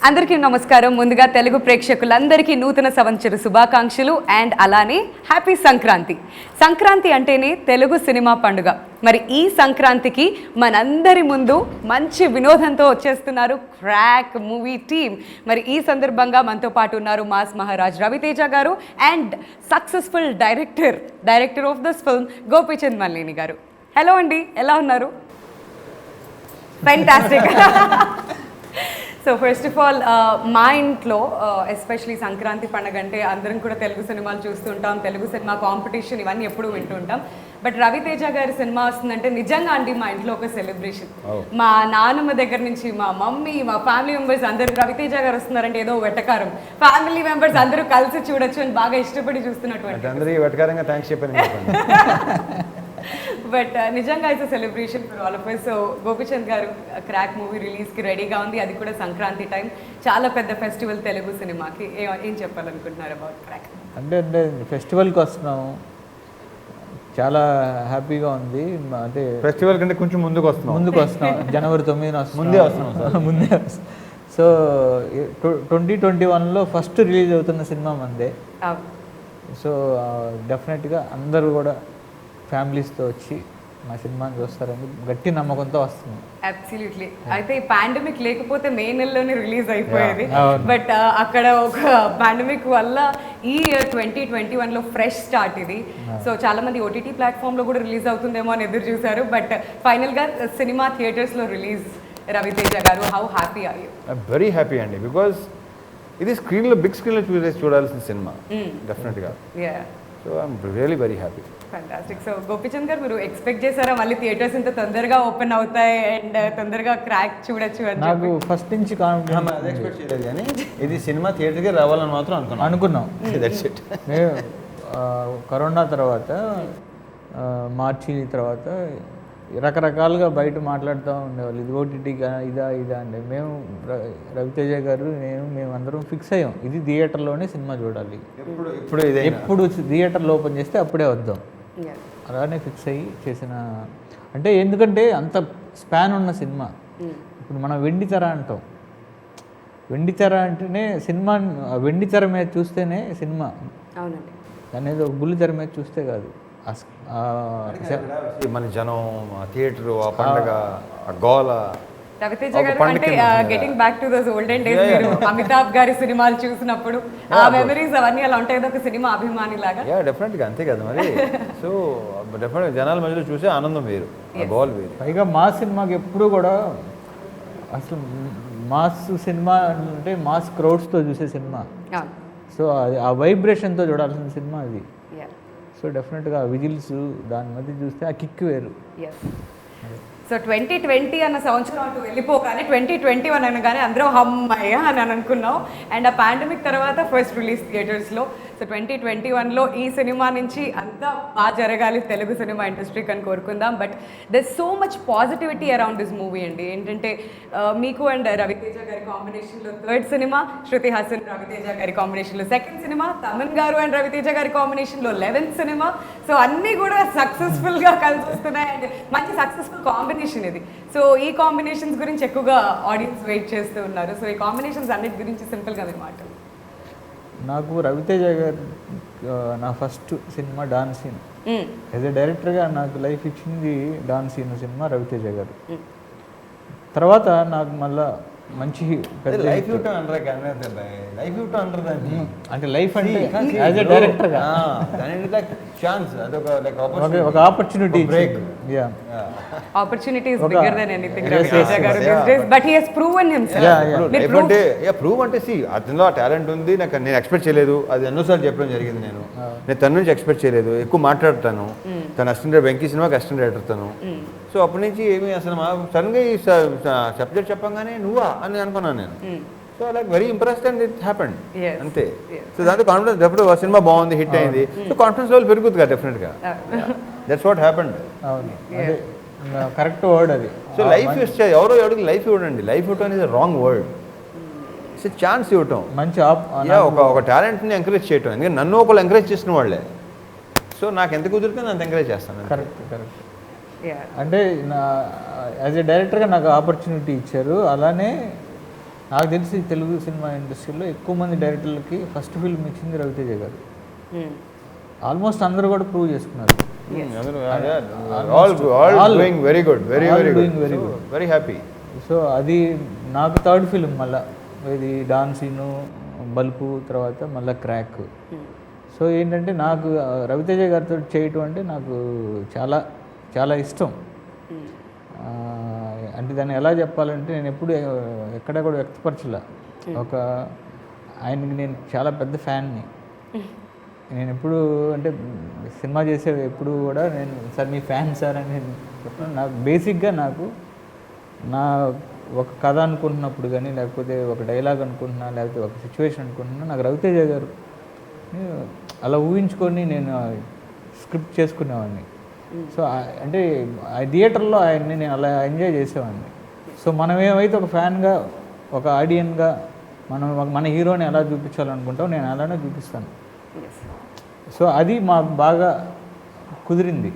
అందరికీ నమస్కారం. ముందుగా తెలుగు ప్రేక్షకులందరికీ నూతన సంవత్సర శుభాకాంక్షలు అండ్ అలానే హ్యాపీ సంక్రాంతి. సంక్రాంతి అంటేనే తెలుగు సినిమా పండుగ. మరి ఈ సంక్రాంతికి మనందరి ముందు మంచి వినోదంతో వచ్చేస్తున్నారు క్రాక్ మూవీ టీమ్. మరి ఈ సందర్భంగా మనతో పాటు ఉన్నారు మాస్ మహారాజ్ రవితేజ గారు and successful director of this film Gopichand Malineni గారు. హలో అండి, ఎలా ఉన్నారు? Fantastic. So first of all మా ఇంట్లో ఎస్పెషలీ సంక్రాంతి పండుగ అంటే అందరం కూడా తెలుగు సినిమాలు చూస్తుంటాం, తెలుగు సినిమా కాంపిటీషన్ ఇవన్నీ ఎప్పుడూ వింటుంటాం. బట్ రవితేజ గారి సినిమా వస్తుందంటే నిజంగా అండి మా ఇంట్లో ఒక సెలబ్రేషన్. మా నాన్నమ్మ దగ్గర నుంచి మా మమ్మీ, మా ఫ్యామిలీ మెంబర్స్ అందరూ రవితేజ గారు వస్తున్నారంటే ఏదో వెటకారం. ఫ్యామిలీ మెంబర్స్ అందరూ కలిసి చూడొచ్చు అని బాగా ఇష్టపడి చూస్తున్నటువంటి బట్ నిజంగా it's celebration for all of us. So Gopichand గారు క్రాక్ మూవీ రిలీజ్కి రెడీగా ఉంది, అది కూడా సంక్రాంతి టైం, చాలా పెద్ద ఫెస్టివల్ తెలుగు సినిమాకి. ఏం చెప్పాలనుకుంటున్నారు అబౌట్ క్రాక్? అంటే ఫెస్టివల్కి వస్తున్నాము, చాలా హ్యాపీగా ఉంది. అంటే ఫెస్టివల్ కంటే కొంచెం ముందుకు వస్తున్నాం. జనవరి 9న ముందే వస్తున్నాం. సో 2021లో ఫస్ట్ రిలీజ్ అవుతున్న సినిమా మందే. సో డెఫినెట్గా అందరూ కూడా ఫ్యామిలీస్తో వచ్చి మా సినిమాని చూస్తారని గట్టి నమ్మకంతో వస్తుంది. అబ్సల్యూట్లీ. అయితే ఈ పాండమిక్ లేకపోతే మే నెలలోనే రిలీజ్ అయిపోయేది. బట్ అక్కడ ఒక పాండమిక్ వల్ల ఈ 2021లో ఫ్రెష్ స్టార్ట్ ఇది. సో చాలా మంది ఓటీటీ ప్లాట్ఫామ్లో కూడా రిలీజ్ అవుతుందేమో అని ఎదురు చూశారు. బట్ ఫైనల్గా సినిమా థియేటర్స్లో రిలీజ్. రవితేజ గారు, how happy are you? Very happy అండి, బికాజ్ ఇది స్క్రీన్లో బిగ్ స్క్రీన్లో చూడాల్సిన సినిమా డెఫినెట్గా. So I'm really very happy. Fantastic. So Gopichand గారు, మీరు ఎక్స్పెక్ట్ చేశారా మళ్ళీ థియేటర్స్ ఇంత తొందరగా ఓపెన్ అవుతాయి అండ్ తొందరగా క్రాక్ చూడొచ్చు అని? నాకు ఫస్ట్ నుంచి అది ఎక్స్పెక్ట్ చేయలేదు, కానీ ఇది సినిమా థియేటర్కి రావాలని మాత్రం అనుకున్నాం. That's it. మేము కరోనా తర్వాత మార్చి తర్వాత రకరకాలుగా బయట మాట్లాడుతూ ఉండేవాళ్ళు, ఇది ఓటీటీగా ఇదా అంటే మేము రవితేజ గారు మేము అందరం ఫిక్స్ అయ్యాం, ఇది థియేటర్లోనే సినిమా చూడాలి, ఎప్పుడు థియేటర్లో ఓపెన్ చేస్తే అప్పుడే వద్దాం, అలానే ఫిక్స్ అయ్యి చేసిన. అంటే ఎందుకంటే అంత స్పాన్ ఉన్న సినిమా. ఇప్పుడు మనం వెండితెర అంటాం, వెండితెర అంటేనే సినిమా, వెండితెర మీద చూస్తేనే సినిమా, అనేది ఒక బుల్లితెర మీద చూస్తే కాదు. మన జనం, థియేటర్, ఆ పండగ, ఆ గోల. రవితేజ గారు అంటే getting back to those olden days, మీరు అమితాబ్ గారి సినిమాలు చూసినప్పుడు ఆ మెమరీస్ అవన్నీ అలా ఉంటాయి, ఒక సినిమా అభిమాని లాగా. డెఫినెట్గా అంతే కదా మరి. సో డెఫినెట్గా జనాల మధ్యలో చూసే ఆనందం వేరు, ఆ గోల్ వేరు. పైగా మాస్ సినిమాకి ఎప్పుడు కూడా అసలు మాస్ సినిమా అంటే మాస్ క్రౌడ్స్తో చూసే సినిమా. సో ఆ వైబ్రేషన్తో చూడాల్సిన సినిమా అది. సో డెఫినెట్గా విజిల్స్ దాని మధ్య చూస్తే ఆ కిక్ వేరు. సో 2020 అన్న సంవత్సరం అటు వెళ్ళిపోగానే 2021 అనగానే అందరూ హమ్మయ్య అని అనుకున్నాం. అండ్ ఆ పాండమిక్ తర్వాత ఫస్ట్ రిలీజ్ థియేటర్స్లో. సో 2021లో ఈ సినిమా నుంచి అంతా బాగా జరగాలి తెలుగు సినిమా ఇండస్ట్రీకి అని కోరుకుందాం. But there so much positivity around this movie అండి. ఏంటంటే మీకు అండ్ రవితేజ గారి కాంబినేషన్లో థర్డ్ సినిమా, శృతి హాసన్ రవితేజ గారి కాంబినేషన్లో సెకండ్ సినిమా, తమన్ గారు అండ్ రవితేజ గారి కాంబినేషన్లో 11th సినిమా. సో అన్నీ కూడా సక్సెస్ఫుల్గా కలిసి వస్తున్నాయి అండ్ మంచి సక్సెస్ఫుల్ కాంబినేషన్ ఇది. సో ఈ కాంబినేషన్స్ గురించి ఎక్కువగా ఆడియన్స్ వెయిట్ చేస్తూ ఉన్నారు. సో ఈ కాంబినేషన్స్ అన్నిటి గురించి సింపుల్గా మీరు మాట్లాడు. నాకు రవితేజ గారు నా first cinema Don Seenu. As a డైరెక్టర్గా నాకు లైఫ్ ఇచ్చింది డాన్ సీన్ సినిమా రవితేజ గారు. తర్వాత నాకు మళ్ళా మంచి లైఫ్ అంటే లైఫ్ అంటే యాజ్ ఎ డైరెక్టర్గా ఛాన్స్, అదొక ఒక opportunity. Opportunity is bigger than anything. Raviteja garu these days, but he has proven himself. Prove అంటే అతనిలో ఆ టాలెంట్ ఉంది, నేను ఎక్స్పెక్ట్ చేయలేదు. అది ఎన్నోసార్లు చెప్పడం జరిగింది. నేను తన నుంచి ఎక్స్పెక్ట్ చేయలేదు, ఎక్కువ మాట్లాడతాను. తన అసిస్టెంట్ వెంకీ సినిమాకి అసిస్టెంట్ డైరెక్టర్ తను. సో అప్పటి నుంచి ఏమి అసలు సడన్గా ఈ సబ్జెక్ట్ చెప్పగానే నువ్వా అని అనుకున్నాను నేను. So like very impressed and it happened అంతే. సో దాంతో కాన్ఫిడెన్స్, ఎప్పుడు సినిమా బాగుంది, హిట్ అయింది, సో కాన్ఫిడెన్స్ లెవెల్ పెరుగుతుంది కదా డెఫినెట్గా. That's what happened. Correct word అది. సో లైఫ్ ఇస్తే ఎవరో ఎవరికి లైఫ్ ఇవ్వడండి. లైఫ్ ఇవ్వడం అనేది రాంగ్ వర్డ్. ఇట్స్ ఛాన్స్ ఇవ్వటం, మంచి ఒక టాలెంట్ని ఎంకరేజ్ చేయటం. ఎందుకంటే నన్ను ఒకళ్ళు ఎంకరేజ్ చేసిన వాళ్ళే. సో నాకు ఎంత కుదిరితే నేను ఎంకరేజ్ చేస్తాను. కరెక్ట్. అంటే యాజ్ ఎ డైరెక్టర్గా నాకు ఆపర్చునిటీ ఇచ్చారు. అలానే నాకు తెలిసి తెలుగు సినిమా ఇండస్ట్రీలో ఎక్కువ మంది డైరెక్టర్లకి ఫస్ట్ ఫిల్మ్ ఇచ్చింది రవితేజ గారు. ఆల్మోస్ట్ అందరూ కూడా ప్రూవ్ చేసుకున్నారు. All doing very good, very good, very happy. So అది నాకు థర్డ్ ఫిల్మ్ మళ్ళీ ఇది డాన్సీను బల్పు తర్వాత మళ్ళీ క్రాక్. సో ఏంటంటే నాకు రవితేజ గారితో చేయటం అంటే నాకు చాలా చాలా ఇష్టం. అంటే దాన్ని ఎలా చెప్పాలంటే నేను ఎప్పుడు ఎక్కడ కూడా వ్యక్తపరచలే. ఒక ఆయనకి నేను చాలా పెద్ద ఫ్యాన్ని. నేను ఎప్పుడు అంటే సినిమా చేసే ఎప్పుడు కూడా నేను సార్ మీ ఫ్యాన్ సార్ అని నేను చెప్పాను. నాకు బేసిక్గా నాకు నా ఒక కథ అనుకుంటున్నప్పుడు కానీ లేకపోతే ఒక డైలాగ్ అనుకుంటున్నా లేకపోతే ఒక సిచ్యువేషన్ అనుకుంటున్నా నాకు రవితేజ గారు అలా ఊహించుకొని నేను స్క్రిప్ట్ చేసుకునేవాడిని. సో అంటే ఆ థియేటర్లో ఆయన్ని నేను అలా ఎంజాయ్ చేసేవాడిని. సో మనం ఏమైతే ఒక ఫ్యాన్గా ఒక ఆడియన్గా మన హీరోని ఎలా చూపించాలనుకుంటాం నేను అలానే చూపిస్తాను. సో అది మాకు బాగా కుదిరింది.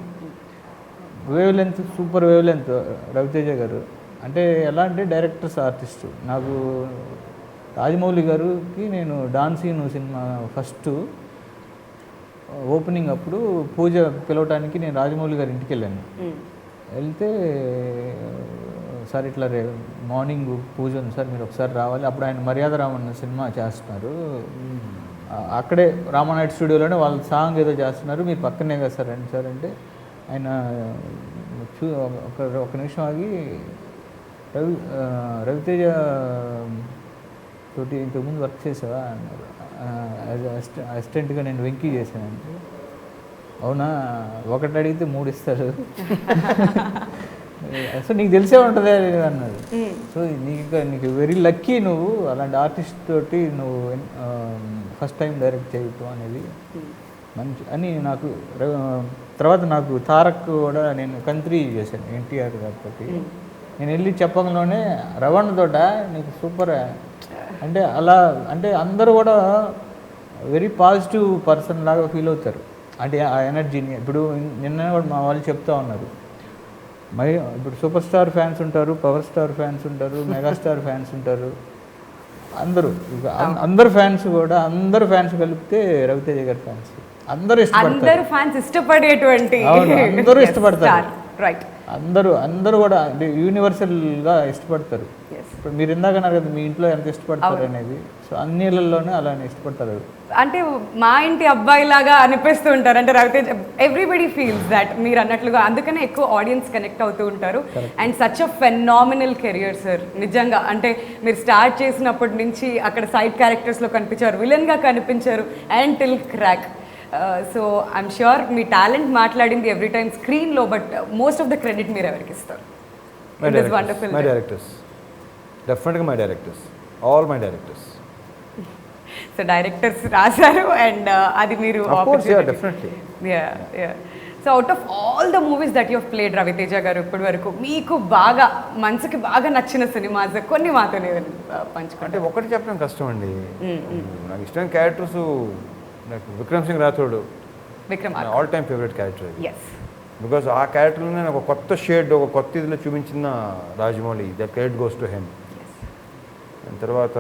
Wavelength super wavelength Ravi Teja గారు. అంటే ఎలా అంటే డైరెక్టర్స్ ఆర్టిస్టు. నాకు రాజమౌళి గారికి నేను డాన్సీను సినిమా ఫస్ట్ ఓపెనింగ్ అప్పుడు పూజ పిలవటానికి నేను రాజమౌళి గారి ఇంటికి వెళ్ళాను. వెళ్తే సార్ ఇట్లా మార్నింగ్ పూజ ఉంది సార్ మీరు ఒకసారి రావాలి. అప్పుడు ఆయన మర్యాద రామన్న సినిమా చేస్తున్నారు. అక్కడే రామానాయుడు స్టూడియోలోనే వాళ్ళ సాంగ్ ఏదో చేస్తున్నారు, మీరు పక్కనే కదా సార్ రండి సార్ అంటే ఆయన ఒక నిమిషం ఆగి రవితేజ తోటి ఇంతకుముందు వర్క్ చేసావా అన్నారు. అసిస్టెంట్గా నేను వెంకీ చేశానంటే అవునా ఒకటి అడిగితే 3 ఇస్తారు సో నీకు తెలిసే ఉంటుంది అన్నారు. సో నీకు వెరీ లక్కీ నువ్వు అలాంటి ఆర్టిస్ట్ తోటి నువ్వు ఫస్ట్ టైం డైరెక్ట్ చేయటం అనేది మంచి అని నాకు. తర్వాత నాకు తారక్ కూడా నేను కంత్రి చేశాను ఎన్టీఆర్ గారితో. నేను వెళ్ళి చెప్పడంలోనే రవణ తోట నీకు సూపర్ అంటే అలా అంటే అందరూ కూడా వెరీ పాజిటివ్ పర్సన్ లాగా ఫీల్ అవుతారు. అంటే ఆ ఎనర్జీని ఇప్పుడు నిన్న కూడా మా వాళ్ళు చెప్తా ఉన్నారు. మరి ఇప్పుడు సూపర్ స్టార్ ఫ్యాన్స్ ఉంటారు, పవర్ స్టార్ ఫ్యాన్స్ ఉంటారు, మెగాస్టార్ ఫ్యాన్స్ ఉంటారు. అందరు ఫ్యాన్స్ కూడా అందరు ఫ్యాన్స్ కలిపితే రవితేజ గారి ఫ్యాన్స్ అందరూ ఇష్టపడేటువంటి అందరూ ఇష్టపడతారు. అందరూ కూడా అంటే యూనివర్సల్గా ఇష్టపడతారు. ఇప్పుడు మీరు ఇందాక అన్నారు కదా మీ ఇంట్లో ఎంత ఇష్టపడతారు అనేది. సో అన్నిళ్ళలోనే అలానే ఇష్టపడతారు. అంటే మా ఇంటి అబ్బాయి లాగా అనిపిస్తూ ఉంటారు. అంటే రవితేజ ఎవ్రీబడి ఫీల్స్ దట్ మీరు అన్నట్లుగా. అందుకనే ఎక్కువ ఆడియన్స్ కనెక్ట్ అవుతూ ఉంటారు. And such a phenomenal career sir నిజంగా. అంటే మీరు స్టార్ట్ చేసినప్పటి నుంచి అక్కడ సైడ్ క్యారెక్టర్స్లో కనిపించారు, విలన్గా కనిపించారు and till Krack. So I'm sure మీ టాలెంట్ మాట్లాడింది ఎవ్రీ టైమ్ స్క్రీన్లో. But most of the credit మీరు ఎవరికి ఇస్తారు? మై డైరెక్టర్స్, డెఫినెట్గా my directors, all my directors. So directors రాశారు అండ్ అది మీరు definitely. So out of all the movies that you played Ravi Teja గారు ఇప్పటి వరకు మీకు బాగా మనసుకి బాగా నచ్చిన సినిమాస్ కొన్ని మాతో పంచుకుంటే? అంటే ఒకటి చెప్పడం కష్టం అండి. నాకు ఇష్టమైన క్యారెక్టర్స్ నాకు Vikram Singh Rathod all time favourite character. Because ఆ క్యారెక్టర్లో నేను ఒక కొత్త షేడ్ ఒక కొత్త ఇదిలో చూపించిన Rajamouli. The credit goes to him. తర్వాత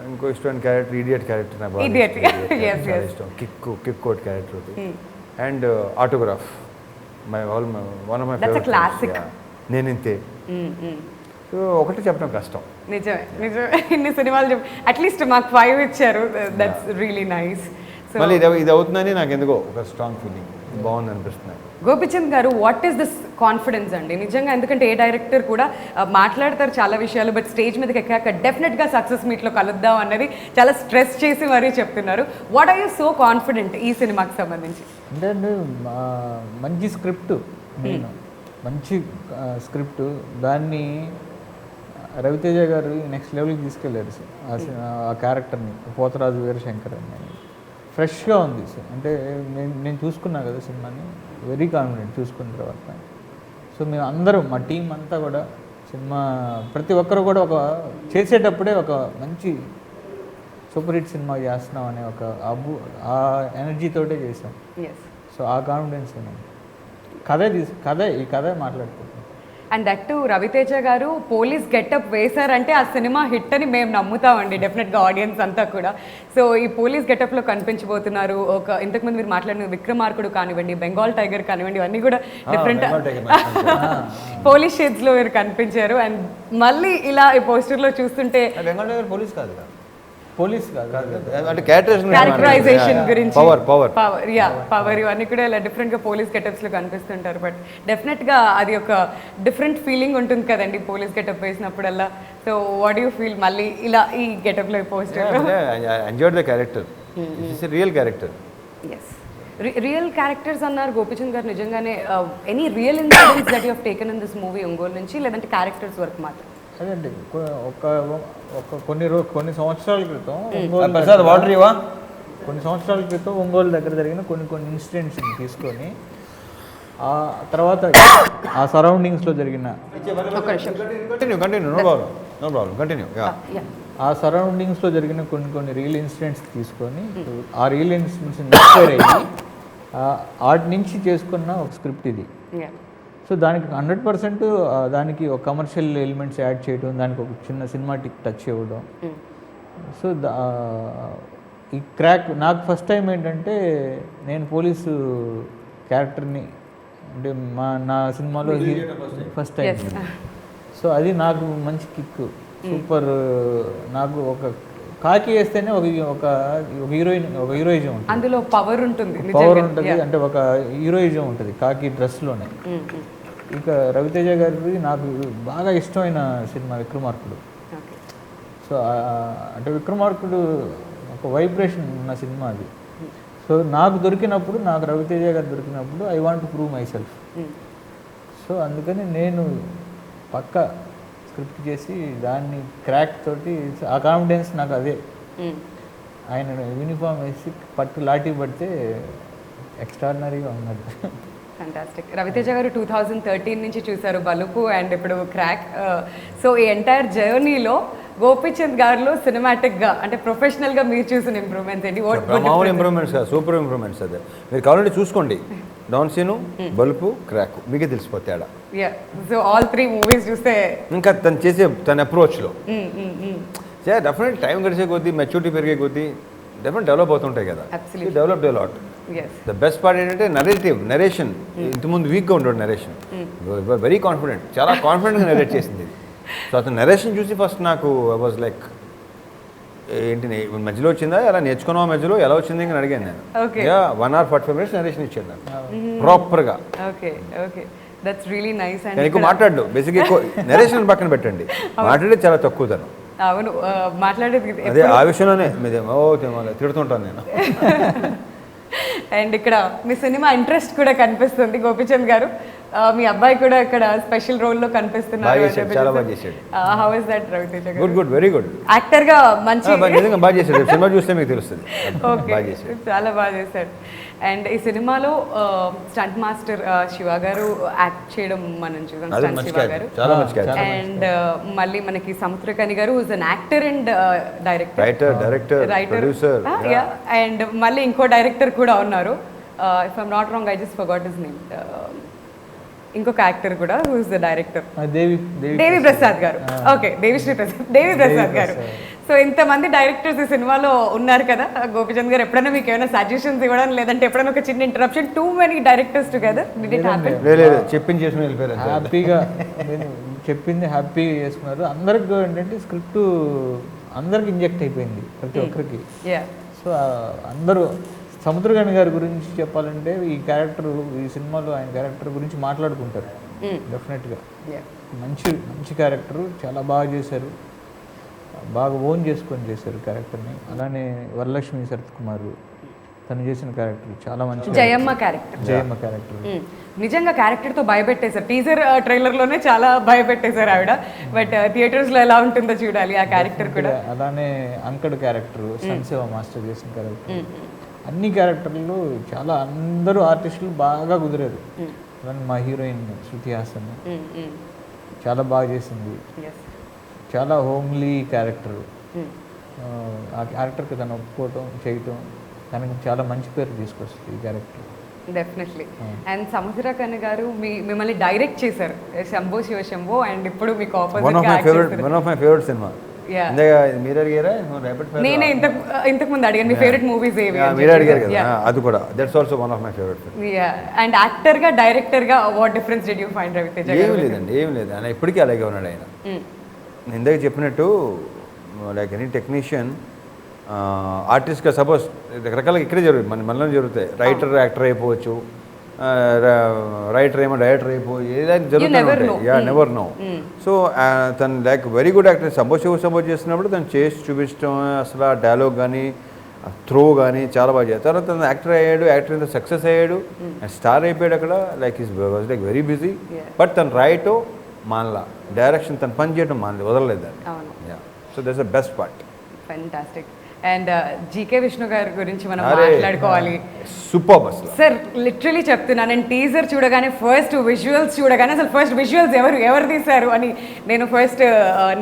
ఇంకో ఇష్టమైన క్యారెక్టర్ ఇడియట్ క్యారెక్టర్ నాకు బాగా ఇష్టం. కిక్ కోట్ character and autograph one of my favourite. నేనింతే. సో ఒకటి చెప్పడం కష్టం. నిజమే ఇన్ని సినిమాలు అట్లీస్ట్ మాకు 5 ఇచ్చారు. That's really nice. మళ్ళీ ఇది అవుతుందని నాకు ఎందుకో ఒక స్ట్రాంగ్ ఫీలింగ్ బాగుంది అనిపిస్తుంది. గోపిచంద్ గారు వాట్ ఈస్ దిస్ కాన్ఫిడెన్స్ అండి నిజంగా? ఎందుకంటే ఏ డైరెక్టర్ కూడా మాట్లాడతారు చాలా విషయాలు, బట్ స్టేజ్ మీదకి ఎక్కాక డెఫినెట్గా సక్సెస్ మీట్లో కలుద్దాం అన్నది చాలా స్ట్రెస్ చేసి మరీ చెప్తున్నారు. What are you so confident ఈ సినిమాకి సంబంధించి? అంటే మంచి స్క్రిప్ట్, మంచి స్క్రిప్ట్, దాన్ని రవితేజ గారు నెక్స్ట్ లెవెల్కి తీసుకెళ్ళారు ఆ క్యారెక్టర్ని. పోతరాజు వీరశంకర్ అని ఫ్రెష్గా ఉంది సార్. అంటే నేను చూసుకున్నా కదా సినిమాని, వెరీ కాన్ఫిడెంట్ చూసుకున్న తర్వాత. సో మేము అందరం మా టీం అంతా కూడా సినిమా ప్రతి ఒక్కరు కూడా ఒక చేసేటప్పుడే ఒక మంచి సూపర్ హిట్ సినిమా చేస్తున్నాం అనే ఒక ఆ ఎనర్జీతోటే చేసాం. సో ఆ కాన్ఫిడెన్స్ ఈ కథే మాట్లాడుకుంటాం. అండ్ దట్ టు రవితేజ గారు పోలీస్ గెటప్ వేశారంటే ఆ సినిమా హిట్ అని మేము నమ్ముతామండి డెఫినెట్గా ఆడియన్స్ అంతా కూడా. సో ఈ పోలీస్ గెటప్లో కనిపించబోతున్నారు. ఒక ఇంతకుముందు మీరు మాట్లాడిన విక్రమార్కుడు కానివ్వండి, బెంగాల్ టైగర్ కానివ్వండి, ఇవన్నీ కూడా డిఫరెంట్ పోలీస్ షేడ్స్లో మీరు కనిపించారు. అండ్ మళ్ళీ ఇలా ఈ పోస్టర్లో చూస్తుంటే బెంగాల్ టైగర్ పోలీస్ కాదు కదా, పోలీస్ కాదు అంటే క్యారెక్టరైజేషన్ గురించి పవర్ ఇవన్నీ కూడా ఇలా డిఫరెంట్గా పోలీస్ గెటప్స్లో కనిపిస్తుంటారు. బట్ డెఫినెట్గా అది ఒక డిఫరెంట్ ఫీలింగ్ ఉంటుంది కదండి పోలీస్ గెటప్ వేసినప్పుడల్లా. సో వాట్ యూ ఫీల్ మళ్ళీ ఇలా ఈ గెటప్లో poster? Enjoyed the character, it's a real character. Yes, real characters అన్నారు గోపిచంద్ గారు. నిజంగానే any real incidents that you have taken in this movie Ongole నుంచి, లేదంటే క్యారెక్టర్స్ వరకు మాత్రం? అదండి కొన్ని సంవత్సరాల క్రితం ఒంగోలు దగ్గర జరిగిన కొన్ని ఇన్సిడెంట్స్ తీసుకొని ఆ తర్వాత ఆ సరౌండింగ్స్లో జరిగిన ఆ సరౌండింగ్స్లో జరిగిన కొన్ని రియల్ ఇన్సిడెంట్స్ తీసుకొని ఆ రియల్ ఇన్సిడెంట్స్ ఇన్స్పైర్ అయ్యి వాటి నుంచి చేసుకున్న ఒక స్క్రిప్ట్ ఇది. సో దానికి 100% దానికి ఒక కమర్షియల్ ఎలిమెంట్స్ యాడ్ చేయడం, దానికి ఒక చిన్న సినిమాటిక్ టచ్ ఇవ్వడం. సో ఈ క్రాక్ నాకు ఫస్ట్ టైం ఏంటంటే నేను పోలీసు క్యారెక్టర్ని అంటే నా సినిమాలో ఫస్ట్ టైం. సో అది నాకు మంచి కిక్, సూపర్. నాకు ఒక కాకి వేస్తేనే ఒక హీరోయిజం ఉంటుంది, అందులో పవర్ ఉంటుంది అంటే ఒక హీరోయిజం ఉంటుంది కాకి డ్రెస్లోనే. ఇక రవితేజ గారి నాకు బాగా ఇష్టమైన సినిమా విక్రమార్కుడు. సో అంటే విక్రమార్కుడు ఒక వైబ్రేషన్ ఉన్న సినిమా అది. సో నాకు రవితేజ గారు దొరికినప్పుడు I want to prove my self. So అందుకని నేను పక్క స్క్రిప్ట్ చేసి దాన్ని క్రాక్ తోటి ఆ కాన్ఫిడెన్స్ నాకు అదే. ఆయన యూనిఫామ్ వేసి లాఠీ పడితే ఎక్స్ట్రాడినరీగా ఉన్నది. ఫ్యాంటాస్టిక్. రవితేజ గారు 2013 నుంచి చూశారు బలుపు అండ్ ఇప్పుడు క్రాక్. సో ఈ ఎంటైర్ జర్నీలో గోపీచంద్ గారిలో సినిమాటిక్గా అంటే ప్రొఫెషనల్గా మీరు చూసిన ఇంప్రూవ్మెంట్స్ ఏంటి? మామూలు ఇంప్రూవ్మెంట్స్ కాదు, సూపర్ ఇంప్రూవ్మెంట్స్. అదే మీరు కావాలంటే చూసుకోండి, డౌన్ సీను, బలుపు, క్రాక్, మీకే తెలిసిపోతే ఆడ. సో ఆల్ 3 మూవీస్ చూస్తే ఇంకా తను చేసే తన అప్రోచ్లో డెఫినెట్ టైం గడిచే కొద్దీ, మెచ్యూరిటీ పెరిగే కొద్దీ డెఫినెట్ డెవలప్ అవుతుంటాయి కదా. Develop lot. The best part ఏంటంటే నరేషన్ ఇంతకుముందు వీక్గా ఉంటాడు నరేషన్, వెరీ కాన్ఫిడెంట్, చాలా కాన్ఫిడెంట్గా నరేట్ చేసింది. సో అతను నరేషన్ చూసి ఫస్ట్ నాకు ఐ వాజ్ లైక్ ఏంటి మధ్యలో వచ్చిందా, ఎలా నేర్చుకున్నావా, మధ్యలో ఎలా వచ్చింది అని అడిగాను నేను. 1 hour 45 minutes నరేషన్ ఇచ్చాడు నాకు ప్రాపర్గా. ఎక్కువ మాట్లాడు, బేసిక్గా ఎక్కువ నరేషన్ పక్కన పెట్టండి, మాట్లాడేది చాలా తక్కువ తను. అవును, మాట్లాడేది అదే ఆ విషయంలోనే తిడుతుంటాను నేను. అండ్ ఇక్కడ మీ సినిమా ఇంట్రెస్ట్ కూడా కనిపిస్తుంది గోపీచంద్ గారు. మీ అబ్బాయి కూడా ఇక్కడ స్పెషల్ రోల్ లో కనిపిస్తున్నారు. చాలా బాగా చేశాడు. హౌ ఇస్ దట్ రవితేజ గారు? Good, very good. యాక్టర్ గా మంచి నిజంగా బాగా చేశాడు. సినిమా చూస్తే మీకు తెలుస్తుంది. ఓకే, చాలా బాగా చేశాడు. అండ్ ఈ సినిమాలో స్టంట్ మాస్టర్ శివ గారు యాక్ట్ చేయడం మనం చూసాం, స్టంట్ శివ గారు. అండ్ మళ్ళీ మనకి సముద్రకని గారు who's an actor and director, and మళ్ళీ ఇంకో డైరెక్టర్ కూడా ఉన్నారు. If I'm not wrong, I just forgot his name. ఇంకొక యాక్టర్ కూడా who's the director, Devi Prasad గారు. ఓకే, దేవి ప్రసాద్ గారు. సో ఇంతమంది డైరెక్టర్స్ ఈ సినిమాలో ఉన్నారు కదా గోపీచంద్ గారు. ఎప్పుడైనా మీకు ఏమైనా సజెషన్స్ ఇవ్వడం, లేదంటే ఎప్పుడైనా ఒక చిన్న interruption, too many directors together, did it happen? చెప్పింది చేసుకుని వెళ్ళిపోయారు హ్యాపీగా. నేను చెప్పింది హ్యాపీగా చేసుకున్నారు. అందరికి ఏంటంటే స్క్రిప్ట్ అందరికి ఇంజెక్ట్ అయిపోయింది ప్రతి ఒక్కరికి. సో అందరూ సముద్రగని గారి గురించి చెప్పాలంటే ఈ సినిమాలో ఆయన క్యారెక్టర్ గురించి మాట్లాడుకుంటారు డెఫినెట్గా. మంచి క్యారెక్టరు, చాలా బాగా చేశారు, బాగా ఓన్ చేసుకొని చేశారు క్యారెక్టర్ని. అలానే వరలక్ష్మి శరత్ కుమార్ తను చేసిన క్యారెక్టర్ చాలా మంచి. జయమ్మ క్యారెక్టర్ నిజంగా క్యారెక్టర్తో భయపెట్టేశారు. టీజర్ ట్రైలర్లోనే చాలా భయపెట్టేశారు ఆవిడ. బట్ థియేటర్స్లో ఎలా ఉంటుందో చూడాలి ఆ క్యారెక్టర్ కూడా. అలానే అంకడ్ క్యారెక్టర్, సంసేవ మాస్టర్ చేసిన క్యారెక్టర్, అన్ని క్యారెక్టర్లు చాలా అందరూ ఆర్టిస్టులు బాగా కుదిరారు. మా హీరోయిన్ శృతి హాసన్ చాలా బాగా చేసింది. చాలా హోమ్లీ క్యారెక్టర్. ఆ క్యారెక్టర్కి తను ఒప్పుకోవటం చేయటం తనకి చాలా మంచి పేరు తీసుకొస్తుంది ఈ క్యారెక్టర్. డెఫినెట్లీ. అండ్ సముద్ర ఖన్నా గారు మిమ్మల్ని డైరెక్ట్ చేశారు శంభో శివ శంభో, అండ్ ఇప్పుడు మీకు one of my favourite cinema. Yeah. మీరు అడిగారా? నేనే ఇంతకు ముందు అడిగాను మీ ఫేవరెట్ మూవీస్ ఏవి. మీరు అడిగారు కదా, అది కూడా that's also one of my favourite. And actor గా డైరెక్టర్ గా what difference did you find Ravi Teja గారు? ఏం లేదండి, ఏం లేదు. ఆయన ఇప్పటికీ అలాగే ఉన్నాడు. ఆయన నేను ఇందాక చెప్పినట్టు లైక్ ఎనీ టెక్నీషియన్ ఆర్టిస్ట్గా సపోజ్ రకరకాలుగా ఇక్కడే జరుగుతుంది, మనలో జరుగుతాయి. రైటర్ యాక్టర్ అయిపోవచ్చు, రైటర్ ఏమో డైరెక్టర్ అయిపోయి ఏదైనా జరుగుతూనే ఉంటాయి. Never know. సో తను like very good actor. Suppose చేస్తున్నప్పుడు తను చేసి చూపించడం, అసలు ఆ డైలాగ్ కానీ త్రో కానీ చాలా బాగా చేస్తారు. తర్వాత తను యాక్టర్ అయ్యాడు, యాక్టర్ ఇంత సక్సెస్ అయ్యాడు, స్టార్ అయిపోయాడు అక్కడ. Like is was like very busy. But తను రైటో మానలా, డైరెక్షన్ తను పని చేయడం మానలేదు, వదలలేదు. So that's the best part. Fantastic. And GK Vishnu గారి గురించి మనం మాట్లాడుకోవాలి. సూపర్ అసలు సార్, లిటరలీ చెప్తున్నాను, నేను టీజర్ చూడగానే ఫస్ట్ విజువల్స్ చూడగానే అసలు ఫస్ట్ విజువల్స్ ఎవరు తీశారు అని నేను ఫస్ట్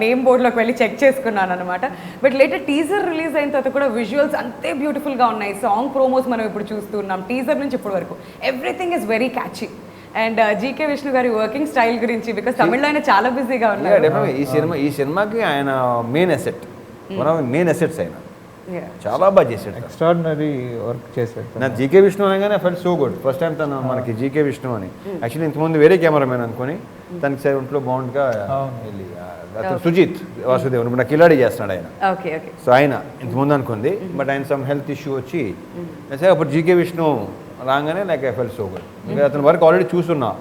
నేమ్ బోర్డ్లోకి వెళ్ళి చెక్ చేసుకున్నాను అనమాట. బట్ లేటర్ టీజర్ రిలీజ్ అయిన తర్వాత కూడా విజువల్స్ అంతే బ్యూటిఫుల్గా ఉన్నాయి. సాంగ్ ప్రోమోస్ మనం ఇప్పుడు చూస్తున్నాం, టీజర్ నుంచి ఇప్పటి వరకు everything is very catchy. And GK Vishnu గారి వర్కింగ్ స్టైల్ గురించి, బికాస్ తమిళ్లో ఆయన చాలా బిజీగా ఉన్నారు. ఈ సినిమాకి ఆయన main asset, one of main assets. ఆయన చాలా బాగా చేశాడు, ఎక్స్ట్రాడినరీ వర్క్ చేశాడు. నా జీకే విష్ణు అనగానే felt so good. First time తను మనకి జీకే విష్ణు అని యాక్చువల్లీ ఇంతకుముందు వేరే కెమెరామెన్ అనుకుని తనకి సరే ఒంట్లో బాగుండగా వెళ్ళి అతను సుజిత్ వాసుదేవ్ ఇప్పుడు నాకు కిలాడి చేస్తున్నాడు ఆయన. సో ఆయన ఇంతకుముందు అనుకుంది, బట్ ఆయన సమ్ హెల్త్ ఇష్యూ వచ్చి సరే అప్పుడు జీకే విష్ణు రాగానే నాకు ఐ ఫెల్ట్ సో గుడ్. ఇంకా అతని వరకు ఆల్రెడీ చూస్తున్నా,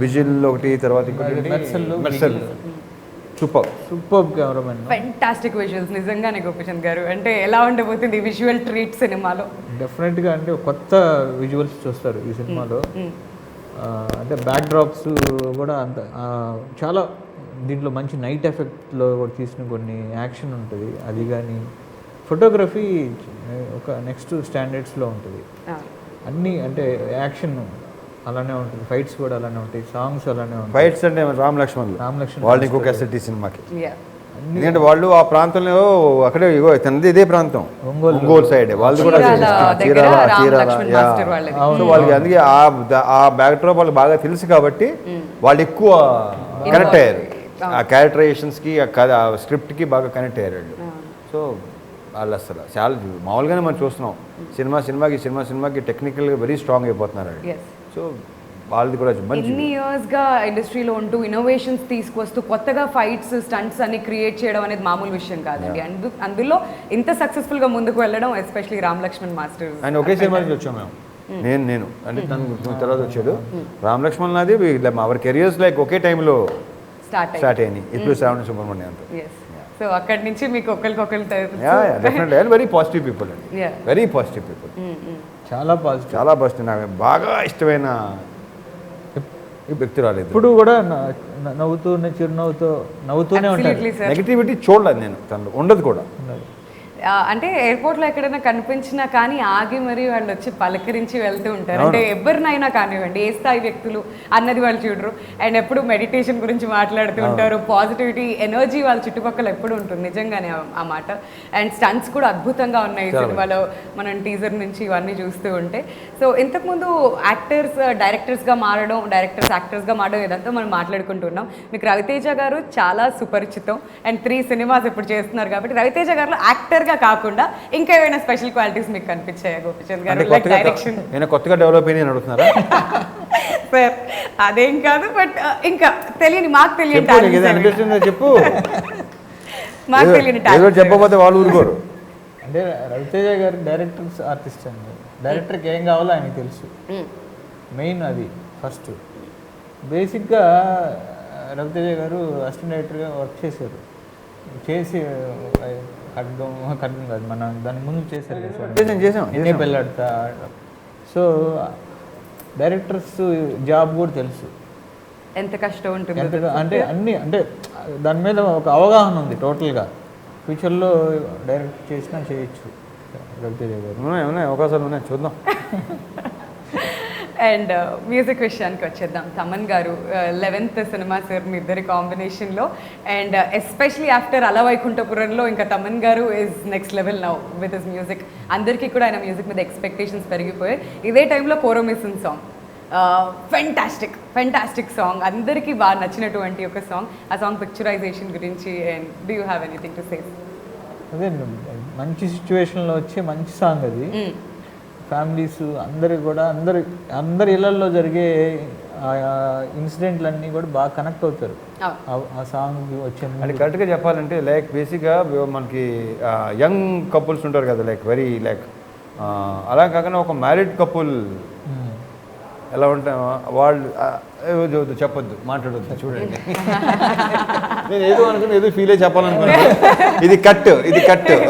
బిజిల్ ఒకటి, తర్వాత Mersal. Super cameraman, fantastic visuals నిజంగానే గోపిచంద్ గారు. అంటే ఎలా ఉండబోతుంది విజువల్ ట్రీట్ సినిమాలో? డెఫినెట్గా అంటే కొత్త విజువల్స్ చూస్తారు ఈ సినిమాలో. అంటే బ్యాక్ డ్రాప్స్ కూడా అంత చాలా దీంట్లో మంచి నైట్ ఎఫెక్ట్లో కూడా తీసిన కొన్ని యాక్షన్ ఉంటుంది. అది కానీ ఫోటోగ్రఫీ ఒక నెక్స్ట్ స్టాండర్డ్స్లో ఉంటుంది. అన్నీ అంటే యాక్షన్ అలానే ఉంటుంది, ఫైట్స్ కూడా అలానే ఉంటాయి, సాంగ్స్ అలానే ఉంటాయి. ఫైట్స్ అంటే రామ్ లక్ష్మణ్ వాళ్ళు ఇంకొక అసెట్ ఈ సినిమాకి. ఎందుకంటే వాళ్ళు ఆ ప్రాంతంలో అక్కడే తనది ఇదే ప్రాంతం, ఒంగోలు సైడ్ వాళ్ళు కూడా సో వాళ్ళకి అందుకే ఆ బ్యాక్ డ్రాప్ వాళ్ళకి బాగా తెలుసు కాబట్టి వాళ్ళు ఎక్కువ కనెక్ట్ అయ్యారు. ఆ క్యారెక్టరైజేషన్స్కి, ఆ స్క్రిప్ట్కి బాగా కనెక్ట్ అయ్యారు. సో వాళ్ళు అసలు చాలా మామూలుగానే మనం చూస్తున్నాం, సినిమాకి టెక్నికల్గా వెరీ స్ట్రాంగ్ అయిపోతున్నారు. సో వాళ్ళది కూడా ఎన్ని ఇయర్స్గా ఇండస్ట్రీలో ఉంటూ ఇన్నోవేషన్స్ తీసుకొస్తూ కొత్తగా ఫైట్స్ స్టంట్స్ అన్ని క్రియేట్ చేయడం అనేది మామూలు విషయం కాదండి. అందులో ఇంత సక్సెస్ఫుల్గా ముందుకు వెళ్ళడం, ఎస్పెషలీ రామ్ లక్ష్మణ్ మాస్టర్. ఆయన ఒకే సినిమా నుంచి వచ్చాం మేము, నేను అంటే తను తర్వాత వచ్చాడు. రామ్ లక్ష్మణ్ నాది అవర్ కెరియర్స్ లైక్ ఒకే టైంలో స్టార్ట్ అయ్యింది. ఇప్పుడు శ్రావణ సుబ్రహ్మణ్యంతో. సో అక్కడి నుంచి మీకు ఒకరికొకరు వెరీ పాజిటివ్ పీపుల్ అండి, వెరీ పాజిటివ్ పీపుల్, చాలా పాజిటివ్. నాకు బాగా ఇష్టమైన వ్యక్తి రాలేదు. ఇప్పుడు కూడా నవ్వుతూనే ఉంటారు. నెగటివిటీ చూడలేదు నేను, తను ఉండదు కూడా. అంటే ఎయిర్పోర్ట్లో ఎక్కడైనా కనిపించినా కానీ ఆగి మరి వాళ్ళు వచ్చి పలకరించి వెళ్తూ ఉంటారు. అంటే ఎవరినైనా కానివ్వండి, ఏ స్థాయి వ్యక్తులు అన్నది వాళ్ళు చూడరు. అండ్ ఎప్పుడు మెడిటేషన్ గురించి మాట్లాడుతూ ఉంటారు, పాజిటివిటీ ఎనర్జీ వాళ్ళ చుట్టుపక్కల ఎప్పుడు ఉంటుంది. నిజంగానే ఆ మాట. అండ్ స్టంట్స్ కూడా అద్భుతంగా ఉన్నాయి సినిమాలో, మనం టీజర్ నుంచి ఇవన్నీ చూస్తూ ఉంటే. సో ఇంతకుముందు యాక్టర్స్ డైరెక్టర్స్గా మారడం, డైరెక్టర్స్ యాక్టర్స్గా మారడం ఇదంతా మనం మాట్లాడుకుంటున్నాం. మీకు రవితేజ గారు చాలా సుపరిచితం. అండ్ 3 సినిమాస్ ఇప్పుడు చేస్తున్నారు కాబట్టి రవితేజ గారిలో యాక్టర్గా కాకుండా ఇంకా ఏమైనా స్పెషల్ క్వాలిటీస్ మీకు కనిపించాయా గోపిచంద్ గారు? లైక్ డైరెక్షన్ కొత్తగా డెవలప్ అయ్యి అడుగుతున్నారా? సార్ అదేం కాదు, బట్ ఇంకా తెలియని మాకు తెలియని చెప్పు, మాకు తెలియని చెప్పకపోతే వాళ్ళు ఊరుకోరు. అంటే రవితేజ గారు డైరెక్టర్స్ ఆర్టిస్ట్ అండి. డైరెక్టర్కి ఏం కావాలో ఆయనకి తెలుసు. మెయిన్ అది ఫస్ట్. బేసిక్గా రవితేజ గారు అసిస్టెంట్ డైరెక్టర్గా వర్క్ చేశారు. చేసి ఖడ్గం కాదు, మన దాని ముందు చేశారు కదా, పెళ్ళాడతా. సో డైరెక్టర్స్ జాబ్ కూడా తెలుసు, ఎంత కష్టం ఉంటుంది అంటే అన్ని, అంటే దాని మీద ఒక అవగాహన ఉంది టోటల్గా. ఫ్యూచర్లో డైరెక్ట్ చేసినా చేయొచ్చు రవితేజ గారు. ఉన్నాయి అవకాశాలు ఉన్నాయి, చూద్దాం. అండ్ మ్యూజిక్ విషయానికి వచ్చేద్దాం. తమన్ గారు 11th సినిమా సార్ మీ ఇద్దరి కాంబినేషన్లో, అండ్ ఎస్పెషలీ ఆఫ్టర్ అల వైకుంఠపురంలో ఇంకా తమన్ గారు is next level now with his music. అందరికీ కూడా ఆయన మ్యూజిక్ మీద ఎక్స్పెక్టేషన్స్ పెరిగిపోయాయి. ఇదే టైంలో కోరోమిసన్ సాంగ్ ఫెంటాస్టిక్ సాంగ్, అందరికీ బాగా నచ్చినటువంటి ఒక సాంగ్. ఆ సాంగ్ పిక్చరైజేషన్ గురించి and do you have anything to say? అదే మంచి సిచ్యువేషన్లో వచ్చే మంచి సాంగ్ అది. ఫ్యామిలీస్ అందరు కూడా అందరి ఇళ్లలో జరిగే ఇన్సిడెంట్లన్నీ కూడా బాగా కనెక్ట్ అవుతారు ఆ సాంగ్ వచ్చే. అంటే కరెక్ట్గా చెప్పాలంటే లైక్ బేసిక్గా మనకి యంగ్ కపుల్స్ ఉంటారు కదా, లైక్ వెరీ లైక్ అలా కాకుండా ఒక మ్యారీడ్ కపుల్ ఎలా ఉంటా వాళ్ళు చెప్పొద్దు, మాట్లాడొద్దు, చూడండి. నేను ఏదో అనుకున్నా, ఏదో ఫీల్ అయ్యి చెప్పాలనుకున్నాను. ఇది కట్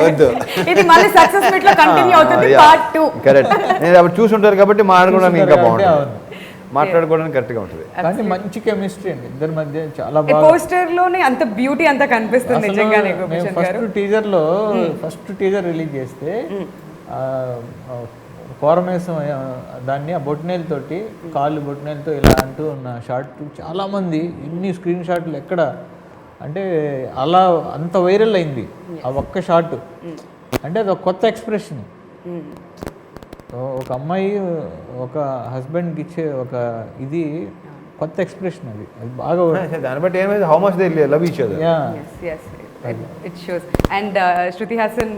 వద్దు, ఇది మళ్ళీ సక్సెస్ మీట్ లో కంటిన్యూ అవుతుంది పార్ట్ 2. కరెక్ట్. నేను అప్పుడు చూసుంటారు కాబట్టి మాట్లాడుకోవడానికి ఇంకా బాగుంటుంది, మాట్లాడుకోవడానికి కరెక్ట్గా ఉంటుంది. కానీ మంచి కెమిస్ట్రీ అండి ఇద్దరి మధ్య, చాలా బాగా. పోస్టర్ లోనే అంత బ్యూటీ అంతా కనిపిస్తుంది నిజంగానే. ఫస్ట్ టీజర్ రిలీజ్ చేస్తే కోరమేసం దాన్ని ఆ బొట్నేలతోటి, కాళ్ళు బొట్నేలతో ఇలా అంటూ ఉన్న షార్ట్ చాలామంది ఇన్ని స్క్రీన్ షాట్లు ఎక్కడ అంటే అలా అంత వైరల్ అయింది ఆ ఒక్క షాట్. అంటే అది ఒక కొత్త ఎక్స్ప్రెషన్. ఒక అమ్మాయి ఒక హస్బెండ్కి ఇచ్చే ఒక ఇది కొత్త ఎక్స్ప్రెషన్, అది బాగా. దాన్ని బట్టి ఏమైంది, how much they love each other. It shows. And Shruti Haasan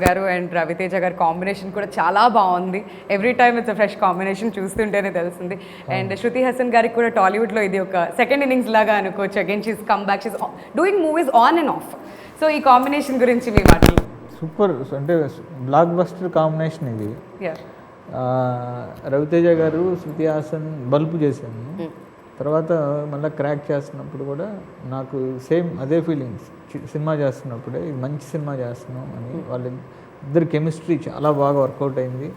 garu and Ravi Teja garu combination కూడా చాలా బాగుంది. Every time it's fresh combination, చూస్తుంటేనే తెలుస్తుంది. అండ్ శృతి హాసన్ గారికి కూడా టాలీవుడ్లో ఇది ఒక సెకండ్ ఇన్నింగ్స్ లాగా అనుకోవచ్చు. Again she's come back, she's doing movies on and of. So ఈ కాంబినేషన్ గురించి మీ మాటలు? సూపర్, అంటే బ్లాక్ బస్టర్ కాంబినేషన్ ఇది. రవితేజ గారు శృతి హాసన్ బల్బు చేశాను, తర్వాత మళ్ళీ క్రాక్ చేస్తున్నప్పుడు కూడా నాకు సేమ్ అదే ఫీలింగ్స్. సినిమా చేస్తున్నప్పుడే ఇది మంచి సినిమా చేస్తున్నాం అని వాళ్ళ ఇద్దరు కెమిస్ట్రీ చాలా బాగా వర్కౌట్ అయింది.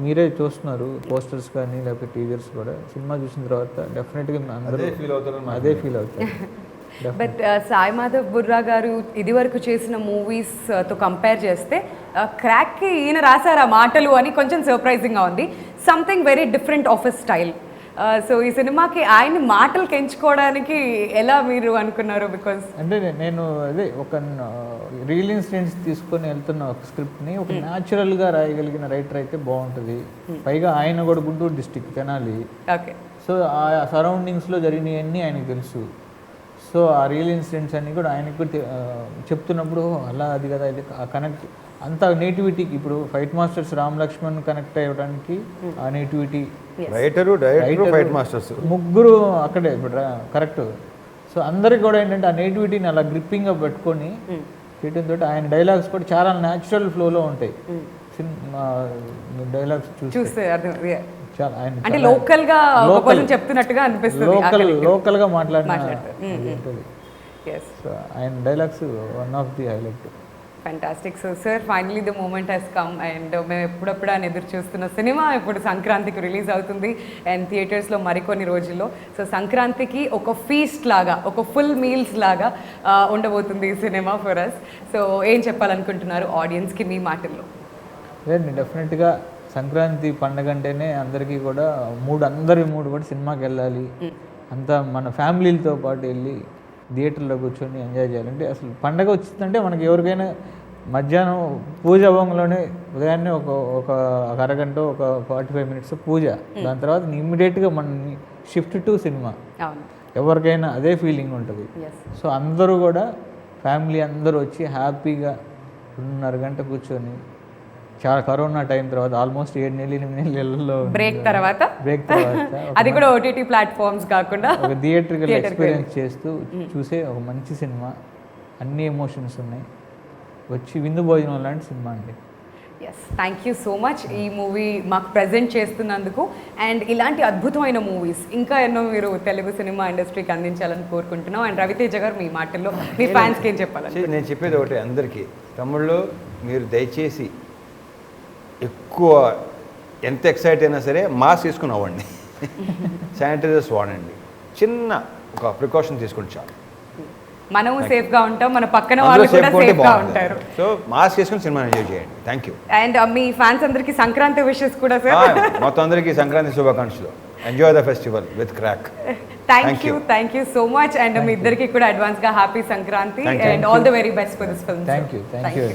మీరే చూస్తున్నారు పోస్టర్స్ కానీ లేకపోతే టీజర్స్ కూడా. సినిమా చూసిన తర్వాత డెఫినెట్గా అందరూ అదే ఫీల్ అవుతారు. బట్ సాయి మాధవ్ బుర్రా గారు ఇది వరకు చేసిన మూవీస్తో కంపేర్ చేస్తే క్రాక్కి ఈయన రాశారు ఆ మాటలు అని కొంచెం సర్ప్రైజింగ్గా ఉంది. Something very different of a style. So ఈ సినిమాకి ఆయన మాటలు ఎంచుకోవడానికి ఎలా మీరు అనుకున్నారు? బికాజ్ అంటే నేను అదే ఒక రియల్ ఇన్సిడెంట్స్ తీసుకొని వెళ్తున్న ఒక స్క్రిప్ట్ని ఒక న్యాచురల్గా రాయగలిగిన రైటర్ అయితే బాగుంటుంది. పైగా ఆయన కూడా Guntur district Tenali. Okay. So ఆ సరౌండింగ్స్లో జరిగినవన్నీ ఆయనకు తెలుసు. సో ఆ రియల్ ఇన్సిడెంట్స్ అన్నీ కూడా ఆయనకు కూడా చెప్తున్నప్పుడు అలా అది కదా ఇది కనెక్ట్ అంత నేటివిటీకి. ఇప్పుడు fight masters Ram Lakshman connect అయ్యడానికి ఆ నేటివిటీ, రైటరు ఫైట్ మాస్టర్స్ ముగ్గురు అక్కడే ఇప్పుడు కరెక్ట్. సో అందరికి కూడా ఏంటంటే ఆ నేటివిటీని అలా గ్రిప్పింగ్గా పెట్టుకొని చేయడంతో ఆయన డైలాగ్స్ కూడా చాలా న్యాచురల్ ఫ్లోలో ఉంటాయి. డైలాగ్స్ చూస్తే అంటే లోకల్ గా చెప్తున్నట్టుగా అనిపిస్తుంది, లోకల్ గా మాట్లాడుతుంది. సో ఆయన dialogues one of the highlight. Fantastic. So sir, finally the moment he's come and మేము ఎప్పుడప్పుడు అని ఎదురు చూస్తున్న సినిమా ఇప్పుడు సంక్రాంతికి రిలీజ్ అవుతుంది అండ్ థియేటర్స్లో మరికొన్ని రోజుల్లో. సో సంక్రాంతికి ఒక ఫీస్ట్ లాగా, ఒక ఫుల్ మీల్స్ లాగా ఉండబోతుంది ఈ సినిమా ఫర్ అస్. సో ఏం చెప్పాలనుకుంటున్నారు ఆడియన్స్కి మీ మాటల్లో? లేదండి, డెఫినెట్గా సంక్రాంతి పండగ అంటేనే అందరికీ కూడా అందరి మూడు కూడా సినిమాకి వెళ్ళాలి, అంతా మన ఫ్యామిలీలతో పాటు వెళ్ళి థియేటర్లో కూర్చొని ఎంజాయ్ చేయాలంటే అసలు పండగ వచ్చిందంటే మనకి ఎవరికైనా మధ్యాహ్నం పూజ అవ్వంలోనే ఉదయాన్నే ఒక అరగంట ఒక 45 minutes పూజ, దాని తర్వాత ఇమ్మీడియట్గా మన షిఫ్ట్ టు సినిమా. ఎవరికైనా అదే ఫీలింగ్ ఉంటుంది. సో అందరూ కూడా ఫ్యామిలీ అందరూ వచ్చి హ్యాపీగా 2.5 గంట కూర్చొని, చాలా కరోనా టైం తర్వాత ఆల్మోస్ట్ 7-8 నెలల్లో బ్రేక్ తర్వాత అది కూడా ఓటీటీ ప్లాట్ఫామ్స్ కాకుండా ఒక థియేట్రికల్ ఎక్స్పీరియన్స్ చేస్తూ చూసే ఒక మంచి సినిమా. అన్ని ఎమోషన్స్ ఉన్నాయి, వచ్చి విందు భోజనం లాంటి సినిమా అండి. Yes, thank you so much ఈ మూవీ మాకు ప్రజెంట్ చేస్తున్నందుకు. అండ్ ఇలాంటి అద్భుతమైన మూవీస్ ఇంకా ఎన్నో మీరు తెలుగు సినిమా ఇండస్ట్రీకి అందించాలని కోరుకుంటున్నాం. అండ్ రవితేజ గారు మీ మాటల్లో మీ ఫ్యాన్స్కి ఏం చెప్పాలి? నేను చెప్పేది ఒకటి అందరికీ, తమ్ముళ్ళు మీరు దయచేసి ఎక్కువ ఎంత ఎక్సైట్ అయినా సరే మాస్క్ తీసుకుని అవ్వండి, శానిటైజర్స్ వాడండి, చిన్న ఒక ప్రికాషన్ తీసుకుని చాలు. మనము సేఫ్గా ఉంటాం, మన పక్కన వాళ్ళు కూడా సేఫ్గా ఉంటారు. సో మాస్క్ వేసుకొని సినిమా ఎంజాయ్ చేయండి. Thank you. అండ్ మీ ఫ్యాన్స్ అందరికి సంక్రాంతి విషెస్ కూడా సార్. మొత్తం అందరికీ సంక్రాంతి శుభాకాంక్షలు. Enjoy the festival with Krack. Thank you so much. And మీ ఇద్దరికి కూడా అడ్వాన్స్గా happy Sankranti and all the very best for this film. Thank you.